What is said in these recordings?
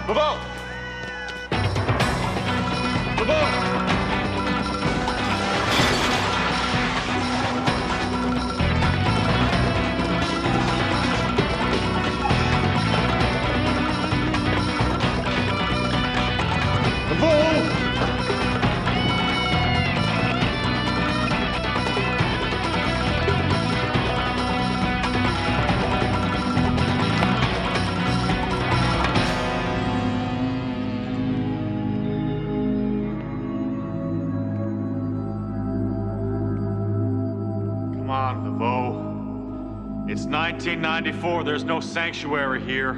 Laveau! Laveau! Come on, Laveau. It's 1994. There's no sanctuary here.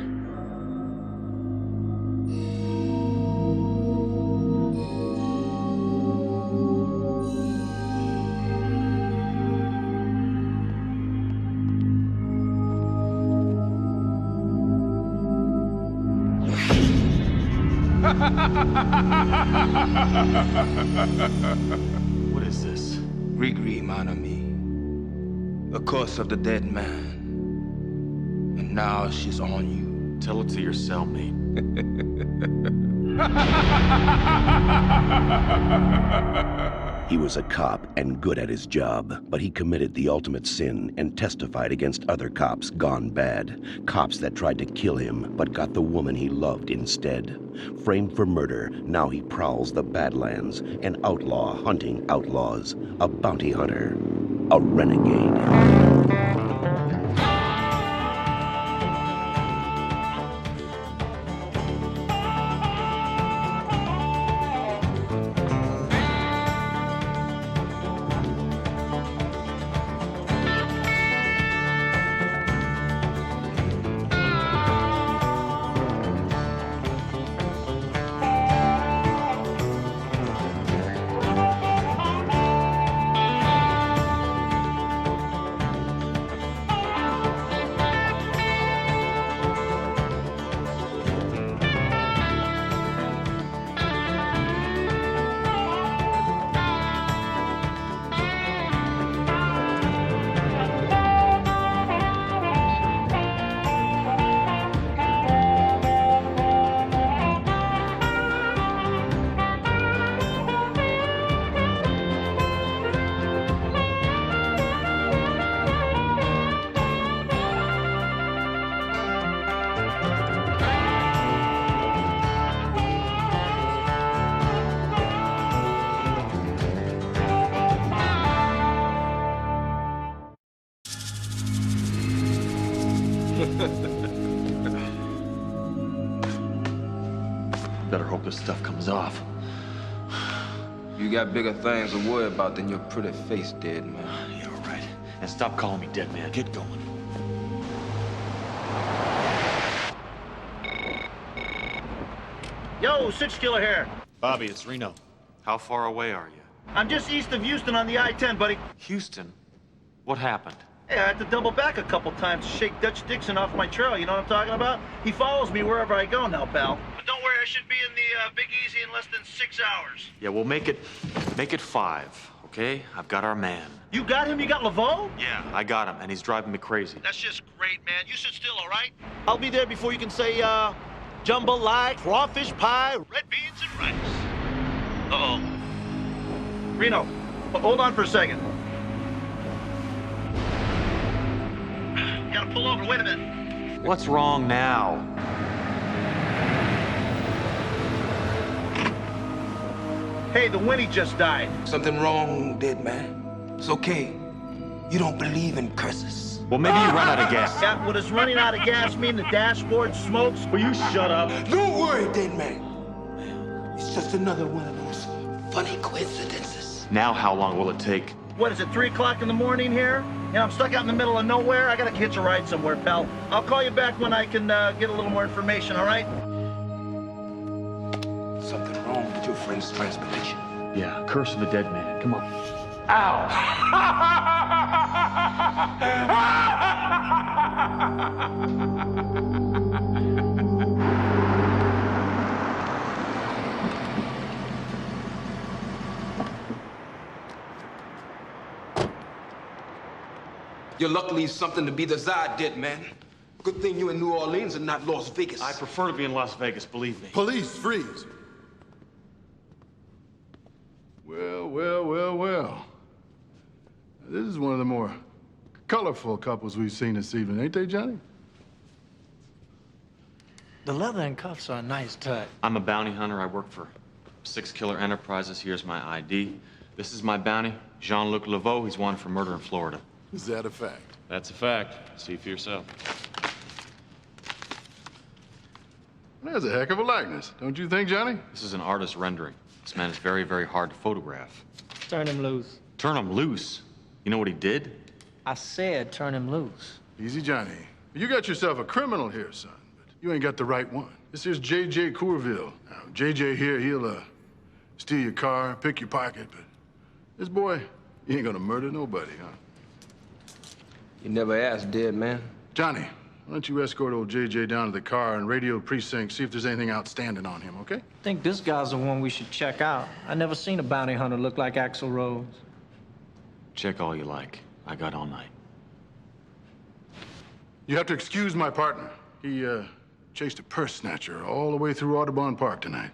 What is this? Regret, mon ami. The curse of the dead man. And now she's on you. Tell it to your cellmate. He was a cop and good at his job, but he committed the ultimate sin and testified against other cops gone bad. Cops that tried to kill him, but got the woman he loved instead. Framed for murder, now he prowls the Badlands, an outlaw hunting outlaws, a bounty hunter, a renegade. Better hope this stuff comes off. You got bigger things to worry about than your pretty face, dead man. Yeah, all right. And stop calling me dead man. Get going. Yo, 6 Killer here. Bobby, it's Reno. How far away are you? I'm just east of Houston on the I-10, buddy. Houston? What happened? Hey, I had to double back a couple times to shake Dutch Dixon off my trail, you know what I'm talking about? He follows me wherever I go now, pal. But don't worry, I should be in the Big Easy in less than 6 hours. Yeah, we'll make it 5, okay? I've got our man. You got him? You got Laveau? Yeah, I got him, and he's driving me crazy. That's just great, man. You sit still, all right? I'll be there before you can say, jambalaya, crawfish pie, red beans and rice. Uh-oh. Reno, hold on for a second. Gotta pull over, wait a minute. What's wrong now? Hey, the Winnie just died. Something wrong, dead man. It's okay. You don't believe in curses. Well, maybe you run out of gas. Yeah, what does running out of gas mean? The dashboard smokes? Will you shut up? Don't worry, dead man. It's just another one of those funny coincidences. Now how long will it take? What is it, 3 o'clock in the morning here? You know, I'm stuck out in the middle of nowhere. I gotta hitch a ride somewhere, pal. I'll call you back when I can get a little more information, all right? Something wrong with your friend's transportation. Yeah, curse of the dead man. Come on. Your luck leaves something to be desired, dead man. Good thing you in New Orleans and not Las Vegas. I prefer to be in Las Vegas, believe me. Police, freeze. Well, well, well, well. This is one of the more colorful couples we've seen this evening, ain't they, Johnny? The leather and cuffs are a nice touch. I'm a bounty hunter. I work for Six Killer Enterprises. Here's my ID. This is my bounty, Jean-Luc Laveau. He's wanted for murder in Florida. Is that a fact? That's a fact. See for yourself. That's a heck of a likeness, don't you think, Johnny? This is an artist rendering. This man is very, very hard to photograph. Turn him loose. Turn him loose. You know what he did? I said turn him loose. Easy, Johnny. You got yourself a criminal here, son, but you ain't got the right one. This here's J.J. Courville. Now, J.J. here, he'll, steal your car, pick your pocket, but this boy, he ain't gonna murder nobody, huh? You never asked, dead man. Johnny, why don't you escort old J.J. down to the car and radio the precinct, see if there's anything outstanding on him, okay? I think this guy's the one we should check out. I never seen a bounty hunter look like Axl Rose. Check all you like. I got all night. You have to excuse my partner. He, chased a purse snatcher all the way through Audubon Park tonight.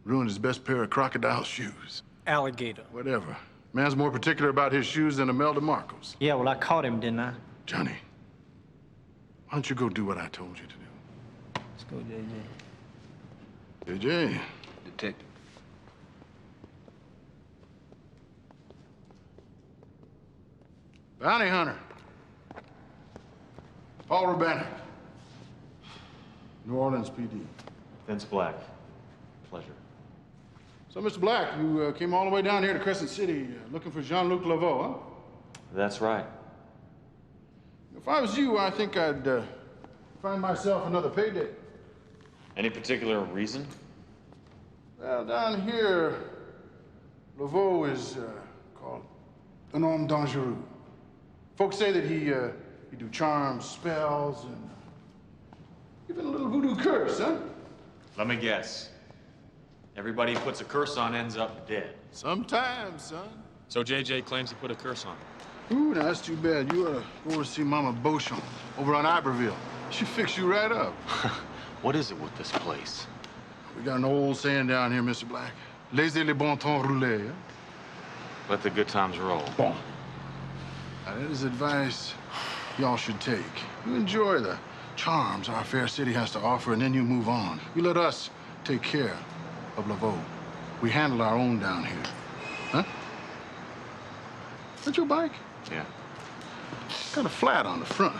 Ruined his best pair of crocodile shoes. Alligator. Whatever. Man's more particular about his shoes than Imelda Marcos. Yeah, well, I caught him, didn't I? Johnny, why don't you go do what I told you to do? Let's go, JJ. JJ. Detective. Bounty hunter. Paul Rubanek. New Orleans PD. Vince Black. Pleasure. So, Mr. Black, you came all the way down here to Crescent City looking for Jean-Luc Laveau, huh? That's right. If I was you, I think I'd find myself another payday. Any particular reason? Well, down here, Laveau is called un homme dangereux. Folks say that he do charms, spells, and even a little voodoo curse, huh? Let me guess. Everybody he puts a curse on ends up dead. Sometimes, son. So JJ claims he put a curse on him. Ooh, now that's too bad. You ought to go to see Mama Beauchamp over on Iberville. She'll fix you right up. What is it with this place? We got an old saying down here, Mr. Black. Laissez les bons temps rouler, huh? Let the good times roll. Bon. Now, that is advice y'all should take. You enjoy the charms our fair city has to offer, and then you move on. You let us take care of Laveau. We handle our own down here. Huh? That your bike? Yeah. Kind of flat on the front.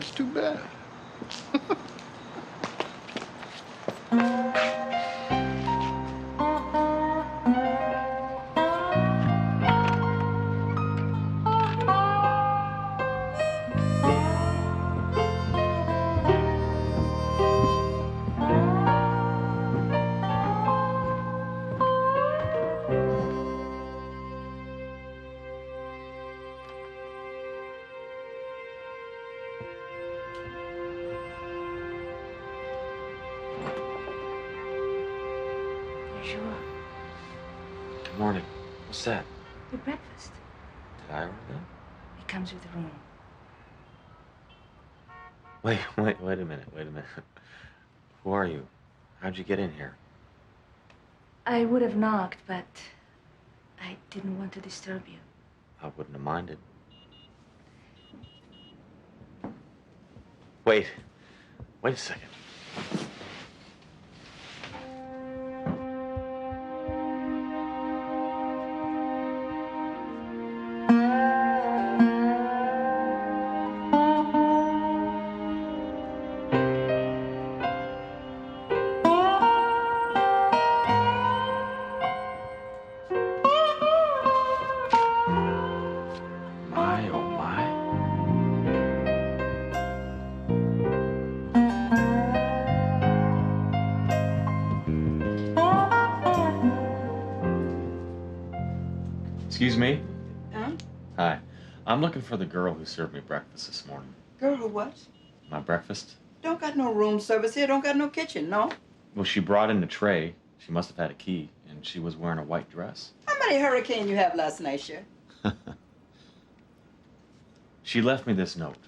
It's too bad. Good morning. What's that? Your breakfast. Did I order that? It comes with the room. Wait a minute. Who are you? How'd you get in here? I would have knocked, but I didn't want to disturb you. I wouldn't have minded. Wait a second. My, oh my. Excuse me? Huh? Hi. I'm looking for the girl who served me breakfast this morning. Girl, who what? My breakfast? Don't got no room service here. Don't got no kitchen, no? Well, she brought in the tray. She must have had a key, and she was wearing a white dress. How many hurricane you have last night, sir? She left me this note.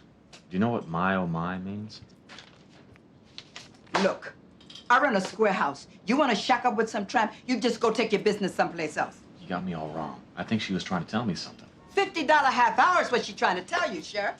Do you know what my oh my means? Look, I run a square house. You want to shack up with some tramp, you just go take your business someplace else. You got me all wrong. I think she was trying to tell me something. $50 half hour is what she's trying to tell you, Sheriff.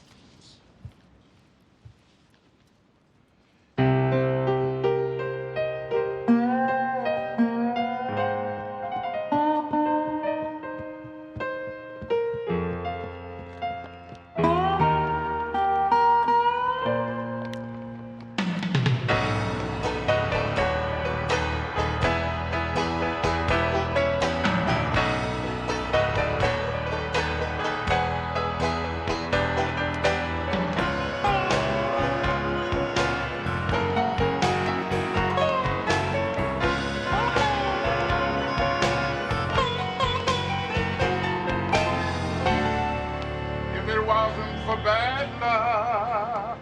If it wasn't for bad luck,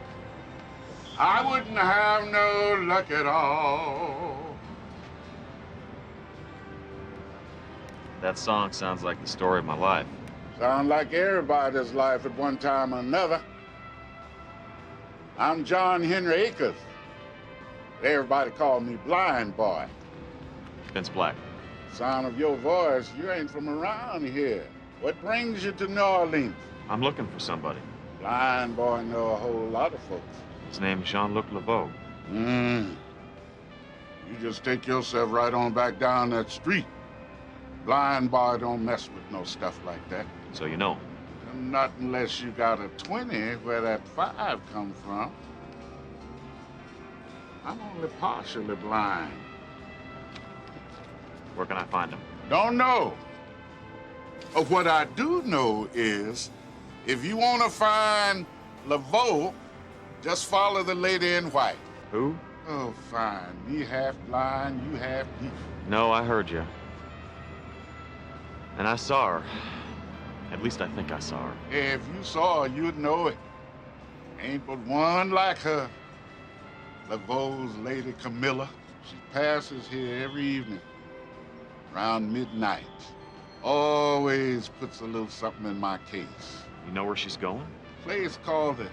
I wouldn't have no luck at all. That song sounds like the story of my life. Sound like everybody's life at one time or another. I'm John Henry Akers. Everybody called me Blind Boy. Vince Black. Sound of your voice, you ain't from around here. What brings you to New Orleans? I'm looking for somebody. Blind Boy know a whole lot of folks. His name is Jean-Luc Laveau. You just take yourself right on back down that street. Blind Boy don't mess with no stuff like that. So you know. Not unless you got a 20 where that 5 come from. I'm only partially blind. Where can I find him? Don't know. But what I do know is, if you want to find Laveau, just follow the lady in white. Who? Oh, fine. Me half blind, you half deaf. No, I heard you. And I saw her. At least I think I saw her. If you saw her, you'd know it. Ain't but one like her. Laveau's Lady Camilla. She passes here every evening, around midnight. Always puts a little something in my case. You know where she's going? Place called the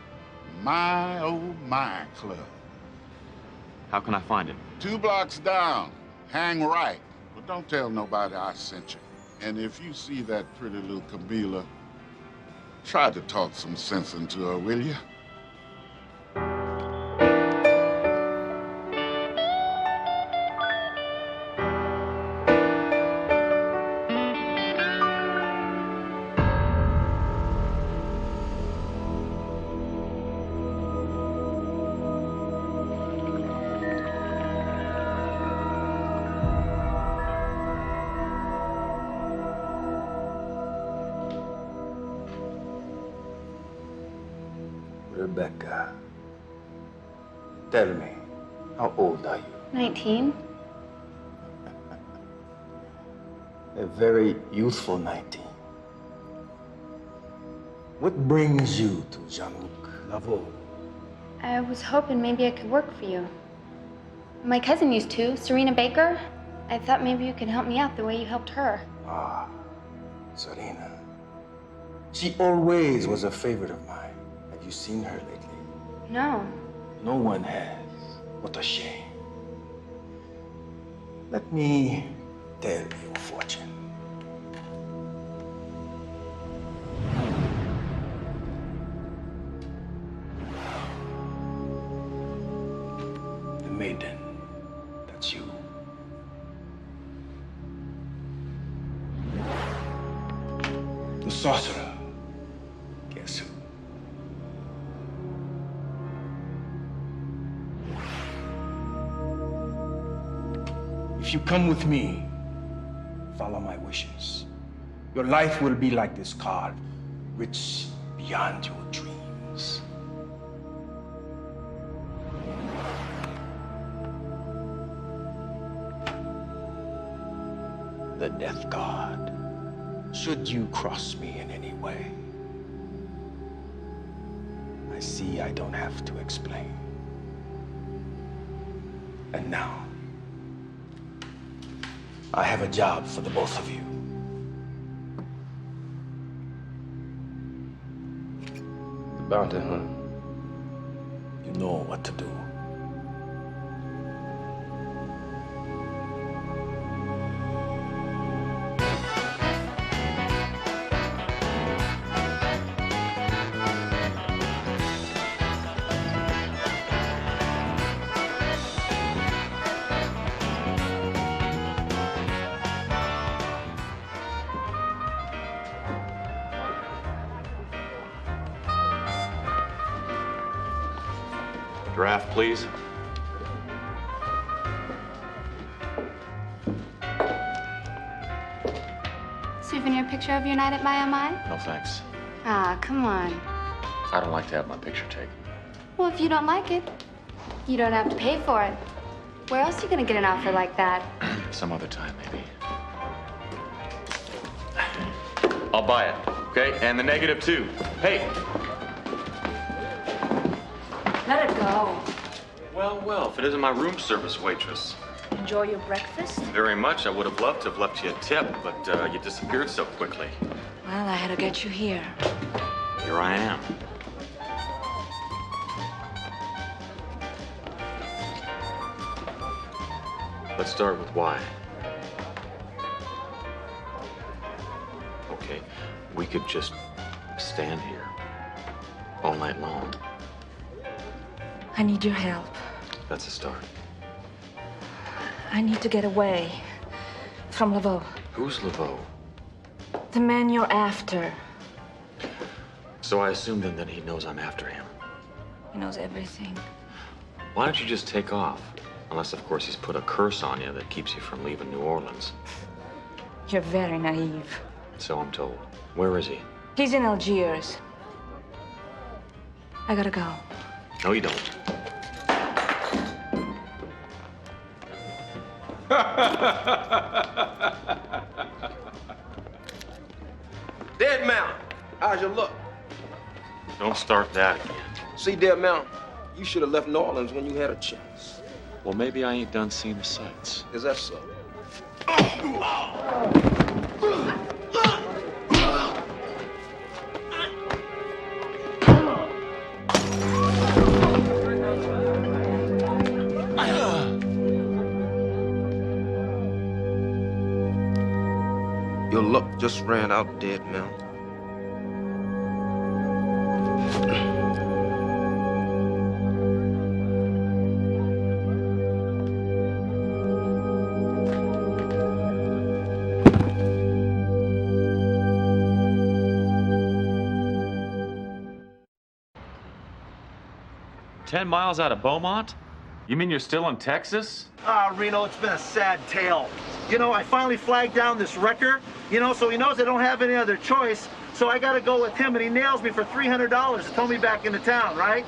My Oh My Club. How can I find him? 2 blocks down. Hang right. But don't tell nobody I sent you. And if you see that pretty little Camilla, try to talk some sense into her, will you? Rebecca, tell me, how old are you? 19. A very youthful 19. What brings you to Jean-Luc Laveau? I was hoping maybe I could work for you. My cousin used to, Serena Baker. I thought maybe you could help me out the way you helped her. Ah, Serena. She always was a favorite of mine. Have you seen her lately? No. No one has. What a shame. Let me tell you a fortune. The maiden, that's you. The sorcerer, guess who? If you come with me, follow my wishes, your life will be like this card, rich beyond your dreams. The death card. Should you cross me in any way, I see I don't have to explain. And now, I have a job for the both of you. The bounty hunt know what to do. Draft, please. Souvenir picture of your night at Miami? No thanks. Ah, come on. I don't like to have my picture taken. Well, if you don't like it, you don't have to pay for it. Where else are you gonna get an outfit like that? Some other time, maybe. I'll buy it, okay? And the negative, too. Hey! Let it go. Well, well, if it isn't my room service waitress. Enjoy your breakfast? Very much. I would have loved to have left you a tip, but you disappeared so quickly. Well, I had to get you here. Here I am. Let's start with why. Okay, we could just stand here all night long. I need your help. That's a start. I need to get away from Laveau. Who's Laveau? The man you're after. So I assume then that he knows I'm after him. He knows everything. Why don't you just take off? Unless, of course, he's put a curse on you that keeps you from leaving New Orleans. You're very naive. So I'm told. Where is he? He's in Algiers. I gotta go. No, you don't. Dead Mountain, how's your luck? Don't start that again. See, Dead Mountain, you should have left New Orleans when you had a chance. Well, maybe I ain't done seeing the sights. Is that so? Your luck just ran out, Dead Mountain. "10 miles out of Beaumont? You mean you're still in Texas?" Ah, Reno, it's been a sad tale. You know, I finally flagged down this wrecker, you know, so he knows I don't have any other choice. So I got to go with him, and he nails me for $300 to tow me back into town, right?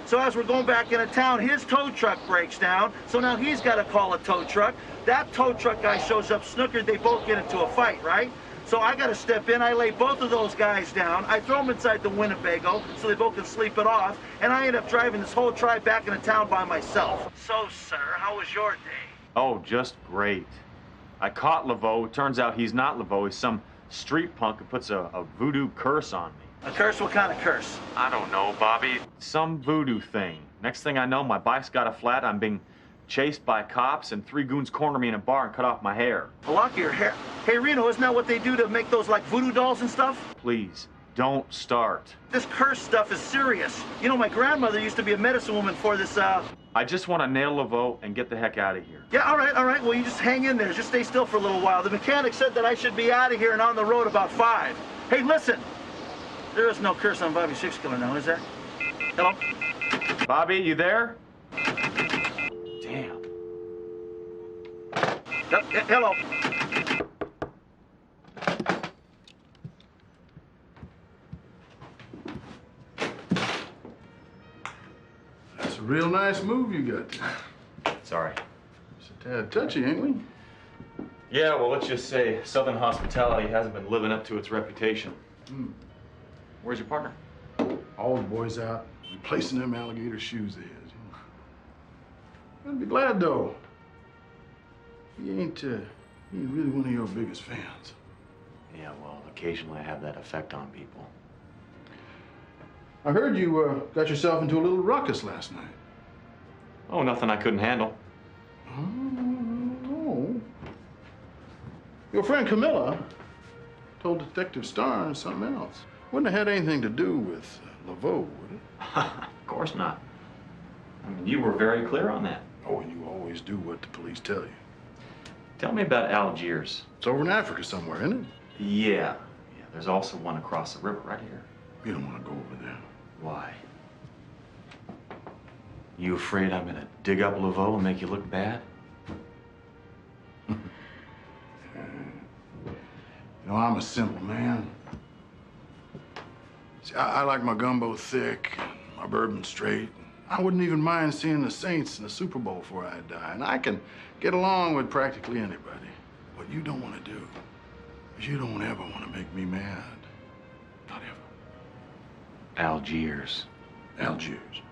So as we're going back into town, his tow truck breaks down, so now he's got to call a tow truck. That tow truck guy shows up snookered, they both get into a fight, right? So I got to step in, I lay both of those guys down, I throw them inside the Winnebago so they both can sleep it off, and I end up driving this whole tribe back into town by myself. So, sir, how was your day? Oh, just great. I caught Laveau. Turns out he's not Laveau. He's some street punk who puts a voodoo curse on me. A curse? What kind of curse? I don't know, Bobby. Some voodoo thing. Next thing I know, my bike's got a flat. I'm being chased by cops, and 3 goons corner me in a bar and cut off my hair. Lock your hair. Hey, Reno, isn't that what they do to make those, like, voodoo dolls and stuff? Please, don't start. This curse stuff is serious. You know, my grandmother used to be a medicine woman for this, I just want to nail Laveau and get the heck out of here. Yeah, all right. Well, you just hang in there. Just stay still for a little while. The mechanic said that I should be out of here and on the road about 5. Hey, listen. There is no curse on Bobby Six Killer now, is there? Hello? Bobby, you there? Damn. Hello? That's a real nice move you got there. Sorry. It's a tad touchy, ain't we? Yeah, well, let's just say Southern hospitality hasn't been living up to its reputation. Where's your partner? All the boys out, replacing them alligator shoes of his. I'd be glad, though. He ain't really one of your biggest fans. Yeah, well, occasionally I have that effect on people. I heard you got yourself into a little ruckus last night. Oh, nothing I couldn't handle. Oh. Your friend Camilla told Detective Starnes something else. Wouldn't have had anything to do with Laveau, would it? Of course not. I mean, you were very clear on that. Oh, and you always do what the police tell you. Tell me about Algiers. It's over in Africa somewhere, isn't it? Yeah. There's also one across the river right here. You don't want to go over there. Why? You afraid I'm gonna dig up Laveau and make you look bad? You know, I'm a simple man. See, I like my gumbo thick, and my bourbon straight. I wouldn't even mind seeing the Saints in the Super Bowl before I die. And I can get along with practically anybody. What you don't want to do is you don't ever want to make me mad. Not ever. Algiers. Algiers.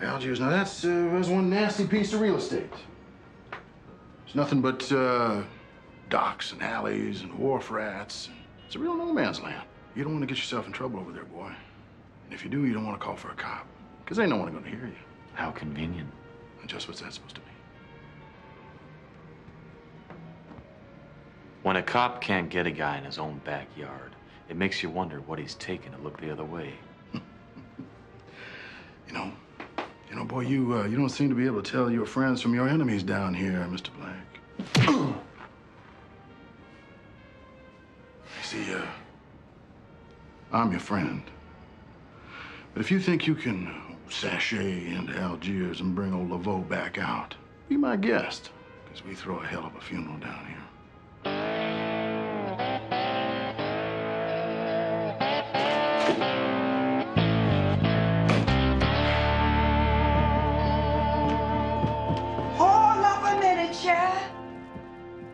Algiers, now that's one nasty piece of real estate. It's nothing but docks and alleys and wharf rats. It's a real no man's land. You don't want to get yourself in trouble over there, boy. And if you do, you don't want to call for a cop, because ain't no one going to hear you. How convenient. And just what's that supposed to mean? When a cop can't get a guy in his own backyard, it makes you wonder what he's taking to look the other way. You know, boy, you don't seem to be able to tell your friends from your enemies down here, Mr. Black. You see, I'm your friend. But if you think you can sashay into Algiers and bring old Laveau back out, be my guest, because we throw a hell of a funeral down here.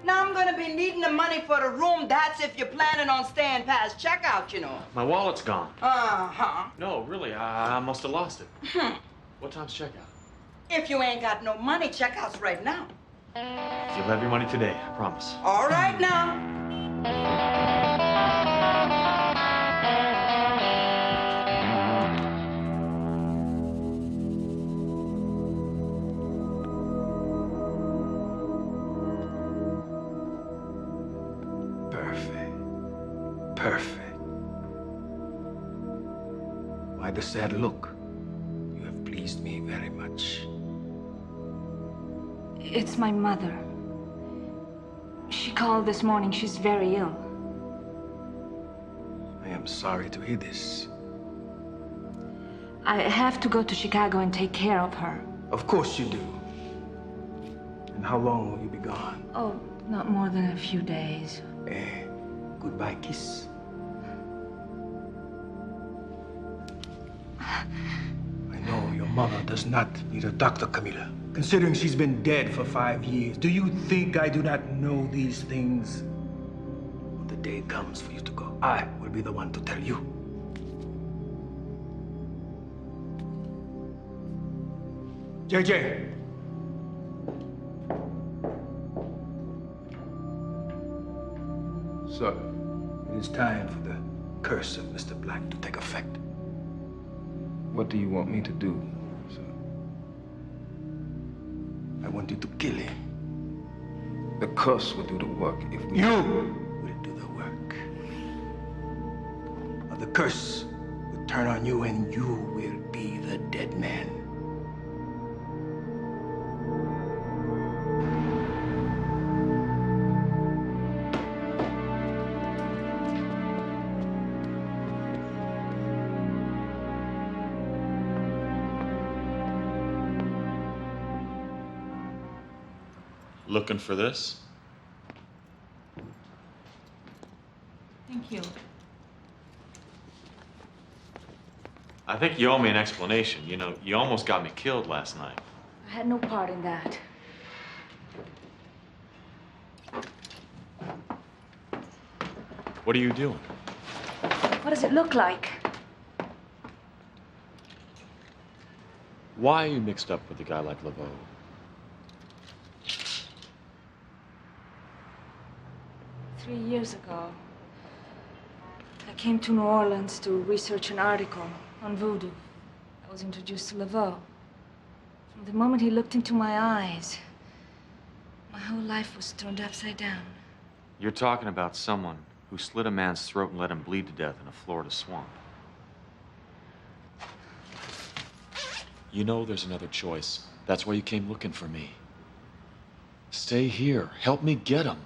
Now I'm gonna be needing the money for the room. That's if you're planning on staying past checkout, you know. My wallet's gone. Uh-huh. No, really, I must have lost it. What time's checkout? If you ain't got no money, checkout's right now. You'll have your money today, I promise. All right now. Perfect. Why the sad look? You have pleased me very much. It's my mother. She called this morning. She's very ill. I am sorry to hear this. I have to go to Chicago and take care of her. Of course you do. And how long will you be gone? Oh, not more than a few days. Goodbye kiss. I know your mother does not need a doctor, Camilla. Considering she's been dead for 5 years, do you think I do not know these things? When the day comes for you to go, I will be the one to tell you. JJ. Sir, it is time for the curse of Mr. Black to take effect. What do you want me to do, sir? I want you to kill him. The curse will do the work if we... You will do the work. Or the curse will turn on you and you will be the dead man. Looking for this? Thank you. I think you owe me an explanation. You know, you almost got me killed last night. I had no part in that. What are you doing? What does it look like? Why are you mixed up with a guy like Laveau? Three years ago, I came to New Orleans to research an article on voodoo. I was introduced to Laveau. From the moment he looked into my eyes, my whole life was turned upside down. You're talking about someone who slit a man's throat and let him bleed to death in a Florida swamp. You know there's another choice. That's why you came looking for me. Stay here. Help me get him.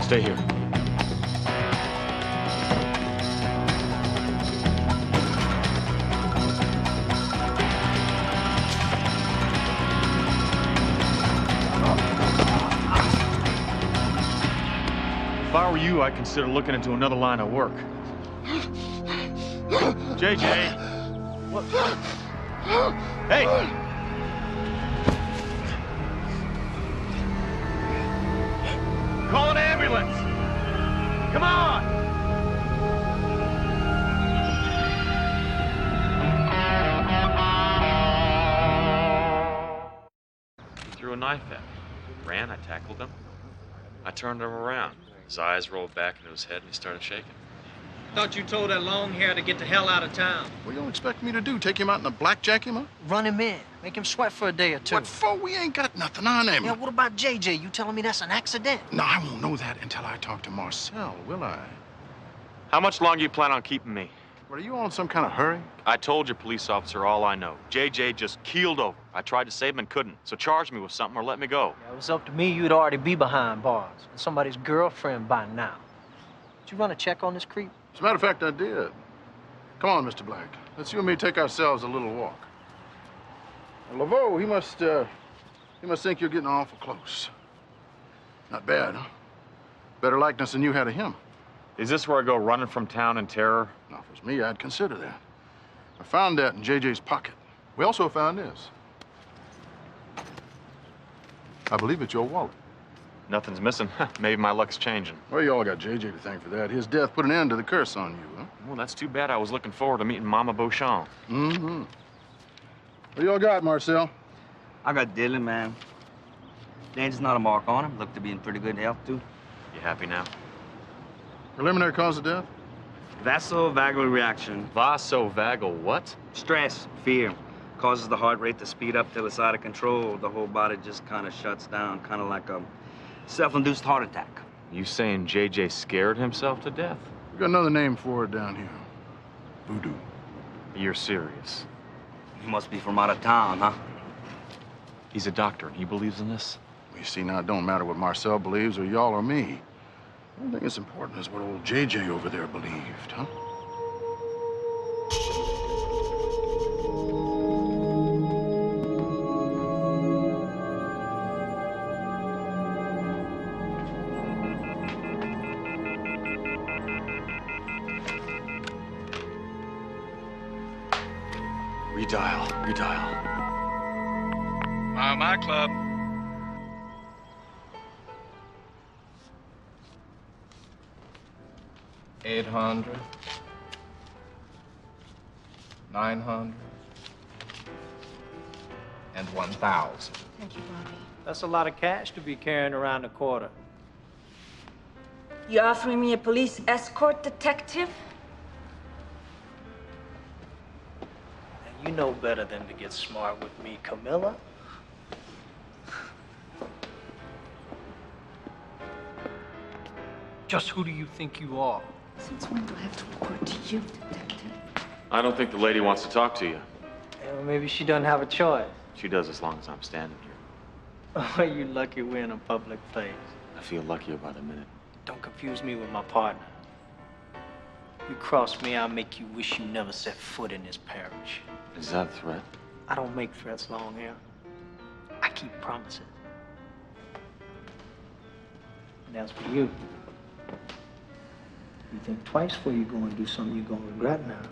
Stay here. If I were you, I'd consider looking into another line of work. JJ! What? Hey! Call an ambulance! Come on! He threw a knife at me. Ran, I tackled him. I turned him around. His eyes rolled back into his head and he started shaking. Thought you told that long hair to get the hell out of town. What do you expect me to do? Take him out and blackjack him, huh? Run him in. Make him sweat for a day or two. What for? We ain't got nothing on him. Yeah, what about JJ? You telling me that's an accident? No, I won't know that until I talk to Marcel, will I? How much longer you plan on keeping me? What, are you on some kind of hurry? I told your police officer all I know. JJ just keeled over. I tried to save him and couldn't. So charge me with something or let me go. Yeah, it was up to me, you'd already be behind bars. And somebody's girlfriend by now. Did you run a check on this creep? As a matter of fact, I did. Come on, Mr. Black. Let's you and me take ourselves a little walk. Now, Laveau, he must think you're getting awful close. Not bad, huh? Better likeness than you had of him. Is this where I go running from town in terror? Now, if it was me, I'd consider that. I found that in JJ's pocket. We also found this. I believe it's your wallet. Nothing's missing. Maybe my luck's changing. Well, you all got JJ to thank for that. His death put an end to the curse on you, huh? Well, that's too bad. I was looking forward to meeting Mama Beauchamp. Mm-hmm. What do y'all got, Marcel? I got Dylan, man. There's not a mark on him. Looked to be in pretty good health, too. You happy now? Preliminary cause of death? Vasovagal reaction. Vasovagal what? Stress, fear. Causes the heart rate to speed up till it's out of control. The whole body just kind of shuts down, kind of like a self-induced heart attack. You saying JJ scared himself to death? We got another name for it down here. Voodoo. You're serious? He must be from out of town, huh? He's a doctor and he believes in this? Well, you see, now it don't matter what Marcel believes or y'all or me. I don't think it's important as what old JJ over there believed, huh? Redial. My club. $800, $900, and $1,000. Thank you, Bobby. That's a lot of cash to be carrying around a quarter. You offering me a police escort, detective? You know better than to get smart with me, Camilla. Just who do you think you are? Since when do I have to report to you, detective? I don't think the lady wants to talk to you. Yeah, well, maybe she doesn't have a choice. She does as long as I'm standing here. Oh, you lucky we're in a public place. I feel luckier by the minute. Don't confuse me with my partner. You cross me, I'll make you wish you never set foot in this parish. Is that a threat? I don't make threats, long hair. I keep promises. And as for you, you think twice before you go and do something you're gonna regret now.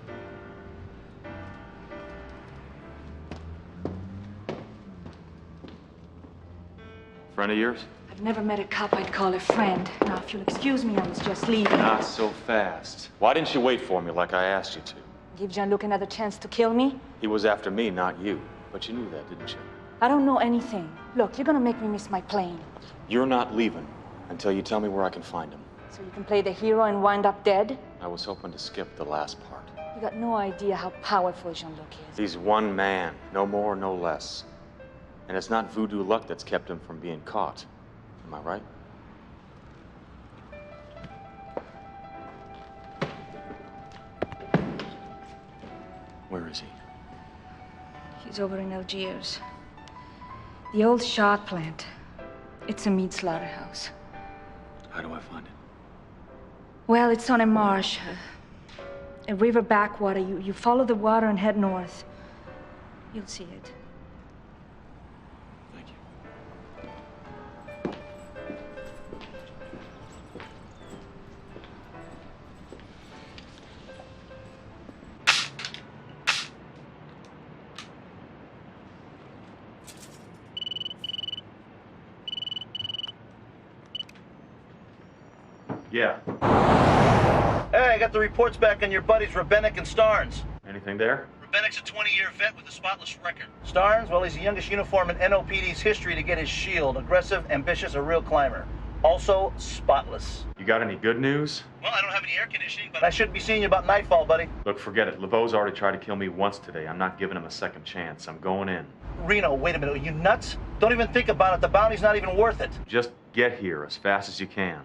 Friend of yours? I've never met a cop I'd call a friend. Now, if you'll excuse me, I was just leaving. Not so fast. Why didn't you wait for me like I asked you to? Give Jean-Luc another chance to kill me? He was after me, not you. But you knew that, didn't you? I don't know anything. Look, you're gonna make me miss my plane. You're not leaving until you tell me where I can find him. So you can play the hero and wind up dead? I was hoping to skip the last part. You got no idea how powerful Jean-Luc is. He's one man, no more, no less. And it's not voodoo luck that's kept him from being caught. Am I right? Where is he? He's over in Algiers. The old shark plant. It's a meat slaughterhouse. How do I find it? Well, it's on a marsh. A river backwater. You follow the water and head north. You'll see it. Thank you. Yeah. Hey, I got the reports back on your buddies Rabenik and Starnes. Anything there? Rabenik's a 20-year vet with a spotless record. Starnes, well, he's the youngest uniform in NOPD's history to get his shield. Aggressive, ambitious, a real climber. Also, spotless. You got any good news? Well, I don't have any air conditioning, but I should be seeing you about nightfall, buddy. Look, forget it. LeBeau's already tried to kill me once today. I'm not giving him a second chance. I'm going in. Reno, wait a minute. Are you nuts? Don't even think about it. The bounty's not even worth it. Just get here as fast as you can.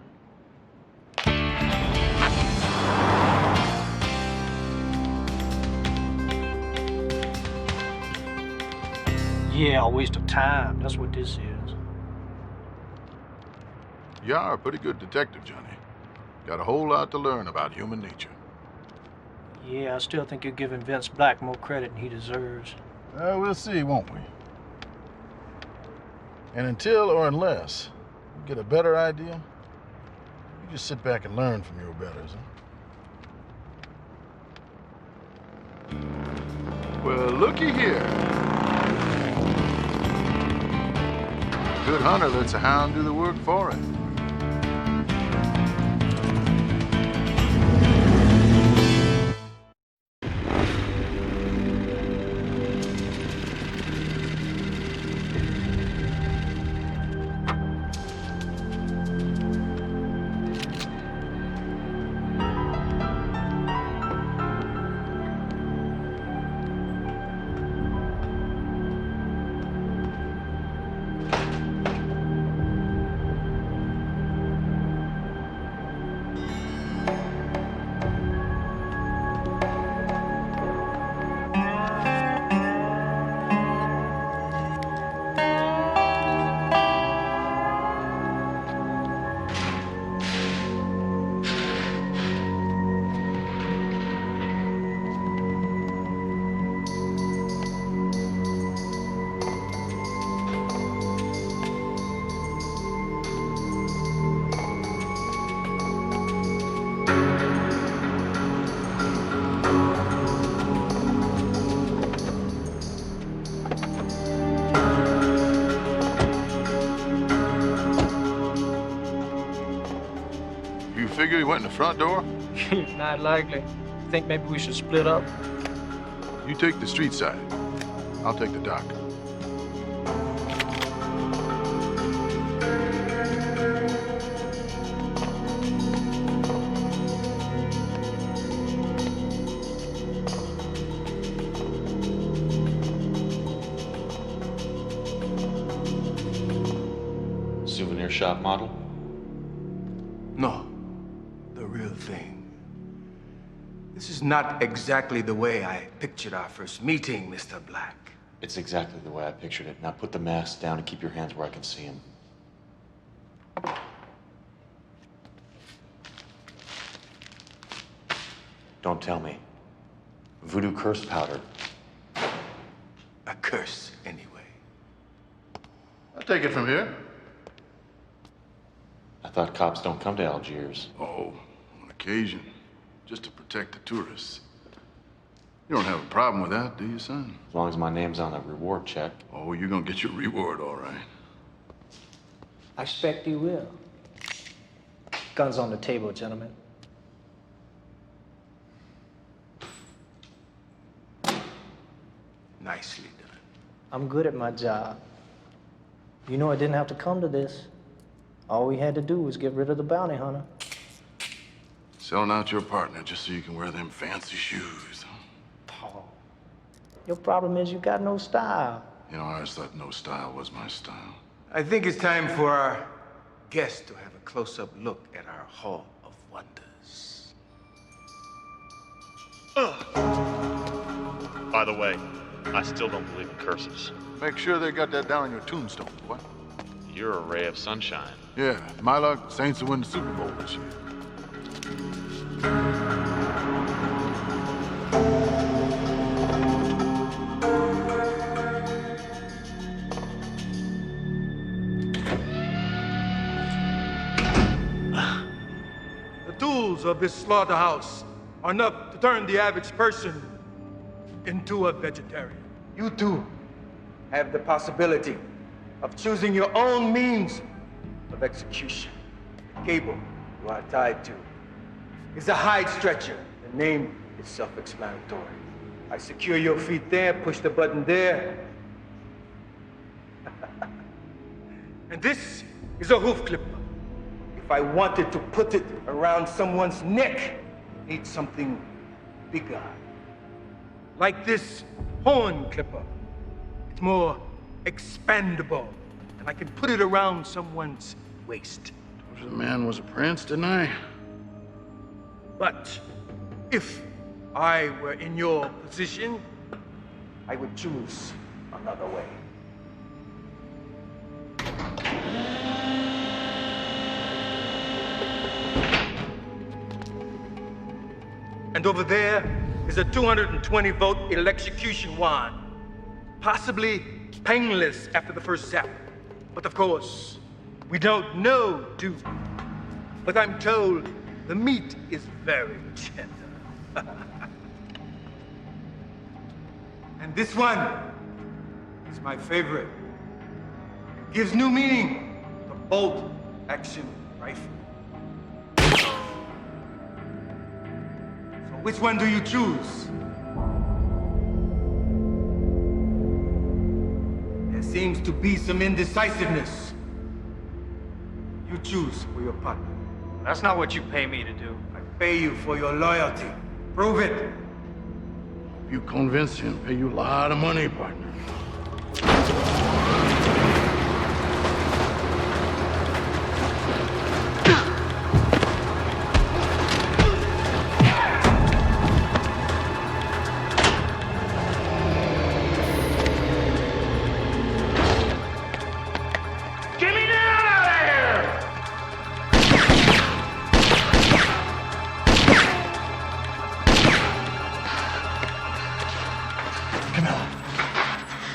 Yeah, a waste of time. That's what this is. You are a pretty good detective, Johnny. Got a whole lot to learn about human nature. Yeah, I still think you're giving Vince Black more credit than he deserves. We'll see, won't we? And until or unless you get a better idea, you just sit back and learn from your betters, huh? Well, looky here. A good hunter lets a hound do the work for him. Figure he went in the front door? Not likely. Think maybe we should split up? You take the street side. I'll take the dock. Souvenir shop model? No. The real thing. This is not exactly the way I pictured our first meeting, Mr. Black. It's exactly the way I pictured it. Now put the mask down and keep your hands where I can see them. Don't tell me. Voodoo curse powder. A curse, anyway. I'll take it from here. I thought cops don't come to Algiers. Oh, on occasion. Just to protect the tourists. You don't have a problem with that, do you, son? As long as my name's on the reward check. Oh, you're gonna get your reward, all right. I expect you will. Guns on the table, gentlemen. Nicely done. I'm good at my job. You know I didn't have to come to this. All we had to do was get rid of the bounty hunter. Selling out your partner just so you can wear them fancy shoes. Paul, your problem is you got no style. You know, I always thought no style was my style. I think it's time for our guests to have a close-up look at our Hall of Wonders. By the way, I still don't believe in curses. Make sure they got that down on your tombstone, boy. You're a ray of sunshine. Yeah, my luck, Saints will win the Super Bowl this year. The tools of this slaughterhouse are enough to turn the average person into a vegetarian. You too have the possibility of choosing your own means of execution. The cable you are tied to is a hide stretcher. The name is self-explanatory. I secure your feet there, push the button there. And this is a hoof clipper. If I wanted to put it around someone's neck, I need something bigger. Like this horn clipper. It's more expandable, and I can put it around someone's waist. The man was a prince, didn't I? But if I were in your position, I would choose another way. And over there is a 220-volt electrocution wand. Possibly painless after the first zap. But of course, we don't know, do we? But I'm told the meat is very tender. And this one is my favorite. It gives new meaning to bolt-action rifle. So which one do you choose? There seems to be some indecisiveness. You choose for your partner. That's not what you pay me to do. I pay you for your loyalty. Prove it. If you convince him, pay you a lot of money, partner.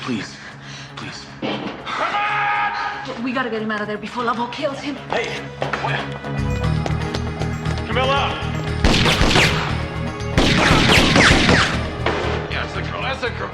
Please. We gotta get him out of there before Lavo kills him. Hey! Camilla! Yeah, that's the girl, that's the girl.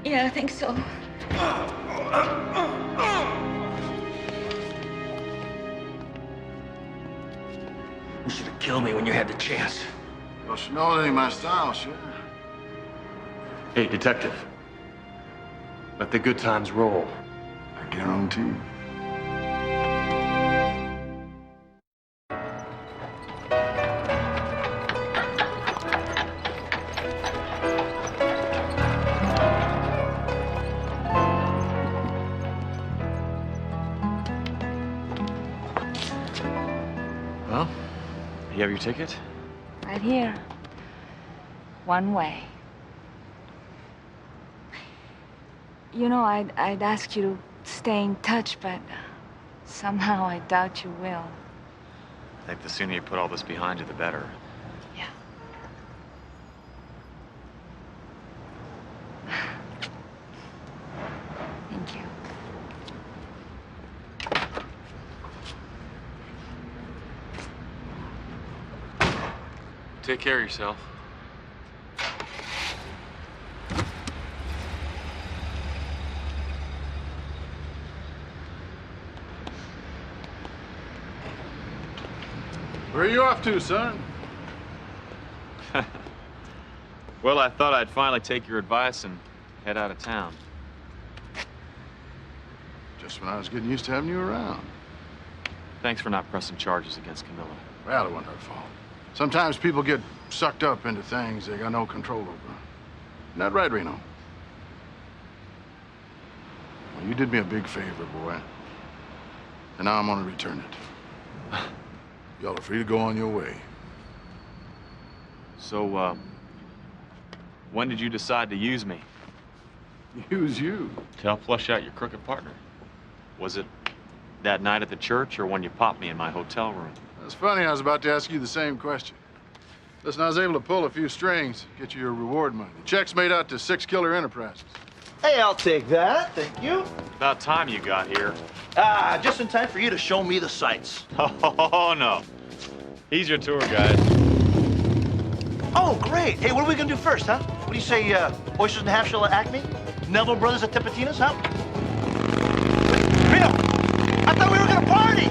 Yeah, I think so. You should have killed me when you had the chance. Well, you know, it ain't my style, sure. Hey, detective. Let the good times roll. I guarantee. Well, you have your ticket? Right here. One way. You know, I'd ask you to stay in touch, but somehow I doubt you will. I think the sooner you put all this behind you, the better. Yeah. Thank you. Take care of yourself. Where are you off to, son? Well, I thought I'd finally take your advice and head out of town. Just when I was getting used to having you around. Thanks for not pressing charges against Camilla. Well, it wasn't her fault. Sometimes people get sucked up into things they got no control over. Isn't that right, Reno? Well, you did me a big favor, boy. And now I'm gonna return it. Y'all are free to go on your way. So, when did you decide to use me? Use you? To help flush out your crooked partner. Was it that night at the church or when you popped me in my hotel room? That's funny, I was about to ask you the same question. Listen, I was able to pull a few strings, get you your reward money. The check's made out to 6 Killer Enterprises. Hey, I'll take that. Thank you. About time you got here. Ah, just in time for you to show me the sights. Oh, no. He's your tour guide. Oh, great. Hey, what are we gonna do first, huh? What do you say, oysters and half shell at Acme? Neville Brothers at Tipitina's, huh? Wait, Reno! I thought we were gonna party!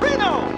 Reno!